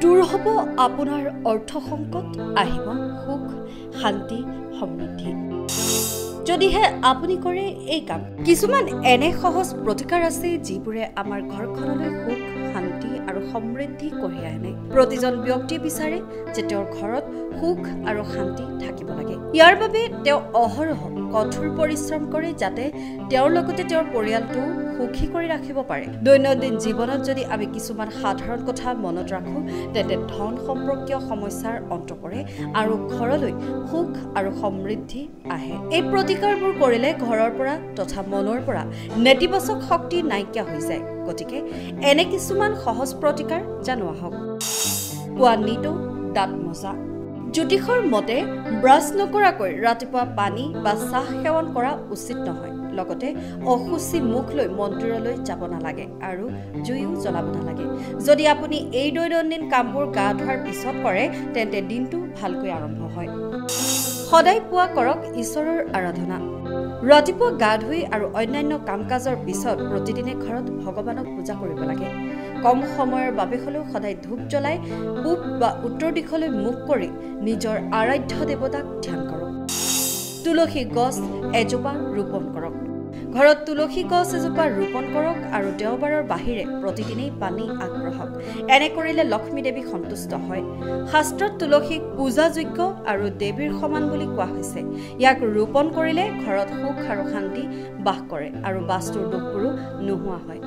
দূৰ হ'ব আপোনাৰ অৰ্থ সংকট, আহিব সুখ, শান্তি, সমৃদ্ধি। যদিহে আপুনি কৰে এই কাম। কিছুমান এনে সহজ প্ৰতিকাৰ আছে যিবোৰে আমাৰ ঘৰখনলৈ সুখ, শান্তি আৰু সমৃদ্ধি কঢ়িয়াই আনে। প্ৰতিজন ব্যক্তিয়ে বিচাৰে যে তেওঁৰ ঘৰত সুখ আৰু শান্তি থাকিব লাগে। ইয়াৰ বাবে তেওঁ অহৰহ কঠোৰ পৰিশ্ৰম কৰে যাতে তেওঁৰ লগতে তেওঁৰ পৰিয়ালটো সুখী কৰি ৰাখিব পাৰে। দৈনন্দিন জীৱনত যদি আমি কিছুমান সাধাৰণ কথা মনত ৰাখোঁ তেন্তে ধন সম্পৰ্কীয় সমস্যাৰ অন্ত পৰে আৰু ঘৰলৈ সুখ আৰু সমৃদ্ধি আহে। এই প্ৰতিকাৰবোৰ কৰিলে ঘৰৰ পৰা তথা মনৰ পৰা নেতিবাচক শক্তি নাইকিয়া হৈ যায়। গতিকে এনে কিছুমান সহজ প্ৰতিকাৰ জানো আহক। পুৱা নিতৌ দাঁত মচা। জ্যোতিষৰ মতে ব্ৰাছ নকৰাকৈ ৰাতিপুৱা পানী বা চাহ সেৱন কৰা উচিত নহয়। লগতে অশুচি মুখ লৈ মন্দিৰলৈ যাব নালাগে আৰু জুইও জ্বলাব নালাগে। যদি আপুনি এই দৈনন্দিন কামবোৰ গা ধোৱাৰ পিছত কৰে তেন্তে দিনটো ভালকৈ আৰম্ভ হয়। সদায় পুৱা কৰক ঈশ্বৰৰ আৰাধনা। ৰাতিপুৱা গা ধুই আৰু অন্যান্য কাম কাজৰ পিছত প্ৰতিদিনে ঘৰত ভগৱানক পূজা কৰিব লাগে। কম সময়ৰ বাবে হ'লেও সদায় ধূপ জ্বলাই পূব বা উত্তৰ দিশলৈ মুখ কৰি নিজৰ আৰাধ্য দেৱতাক ধ্যান কৰক। তুলসী গছ এজোপা ৰোপণ কৰক। ঘৰত তুলসী গছ এজোপা ৰোপণ কৰক আৰু দেওবাৰৰ বাহিৰে প্ৰতিদিনেই পানী আগবঢ়াওক। এনে কৰিলে লক্ষ্মী দেৱী সন্তুষ্ট হয়। শাস্ত্ৰত তুলসীক পূজাযোগ্য আৰু দেৱীৰ সমান বুলি কোৱা হৈছে। ইয়াক ৰোপণ কৰিলে ঘৰত সুখ আৰু শান্তি বাস কৰে আৰু বাস্তুৰ দোষবোৰো নোহোৱা হয়।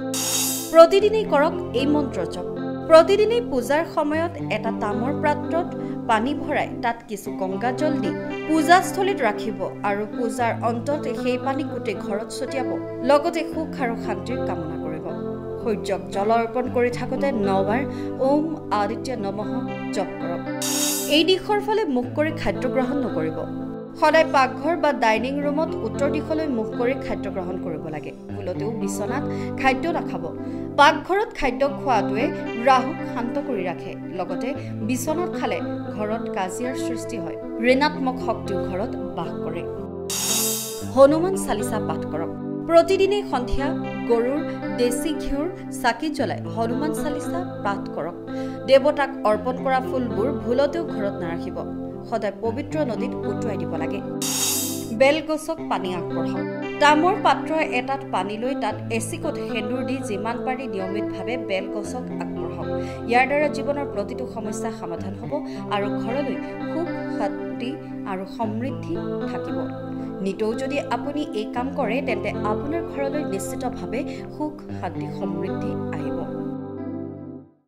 প্ৰতিদিনেই কৰক এই মন্ত্ৰ জপ। প্ৰতিদিনেই পূজাৰ সময়ত এটা তামৰ পাত্ৰত পানী ভৰাই তাত কিছু গংগাজল দি পূজাস্থলীত ৰাখিব আৰু পূজাৰ অন্তত সেই পানী গোটেই ঘৰত ছটিয়াব। লগতে সুখ আৰু শান্তিৰ কামনা কৰিব। সূৰ্যক জল অৰ্পণ কৰি থাকোঁতে 9 বাৰ ওম আদিত্য নমঃ জপ কৰক। এই দিশৰ ফালে মুখ কৰি খাদ্য গ্ৰহণ নকৰিব। সদায় পাকঘৰ বা ডাইনিং ৰুমত উত্তৰ দিশলৈ মুখ কৰি খাদ্য গ্ৰহণ কৰিব লাগে। ভুলতেও বিচনাত খাদ্য নাখাব। পাকঘৰত খাদ্য খোৱাটোৱে ৰাহুক শান্ত কৰি ৰাখে। লগতে বিচনাত খালে ঘৰত কাজিয়াৰ সৃষ্টি হয়। ঋণাত্মক শক্তিও ঘৰত বাস কৰে। হনুমান চালিচা পাঠ কৰক। প্ৰতিদিনেই সন্ধিয়া গৰুৰ দেশী ঘিউৰ চাকি জ্বলাই হনুমান চালিচা পাঠ কৰক। দেৱতাক অৰ্পণ কৰা ফুলবোৰ ভুলতেও ঘৰত নাৰাখিব। সদায় পবিত্ৰ নদীত উটুৱাই দিব লাগে। বেলগছক পানী আগবঢ়াওক। তামৰ পাত্ৰ এটাত পানী লৈ তাত এচিকত সেন্দুৰ দি যিমান পাৰি নিয়মিতভাৱে বেলগছক আগবঢ়াওক। ইয়াৰ দ্বাৰা জীৱনৰ প্ৰতিটো সমস্যা সমাধান হ'ব আৰু ঘৰলৈ সুখ, শান্তি আৰু সমৃদ্ধি থাকিব। নিতৌ যদি আপুনি এই কাম কৰে তেন্তে আপোনাৰ ঘৰলৈ নিশ্চিতভাৱে সুখ, শান্তি, সমৃদ্ধি আহিব।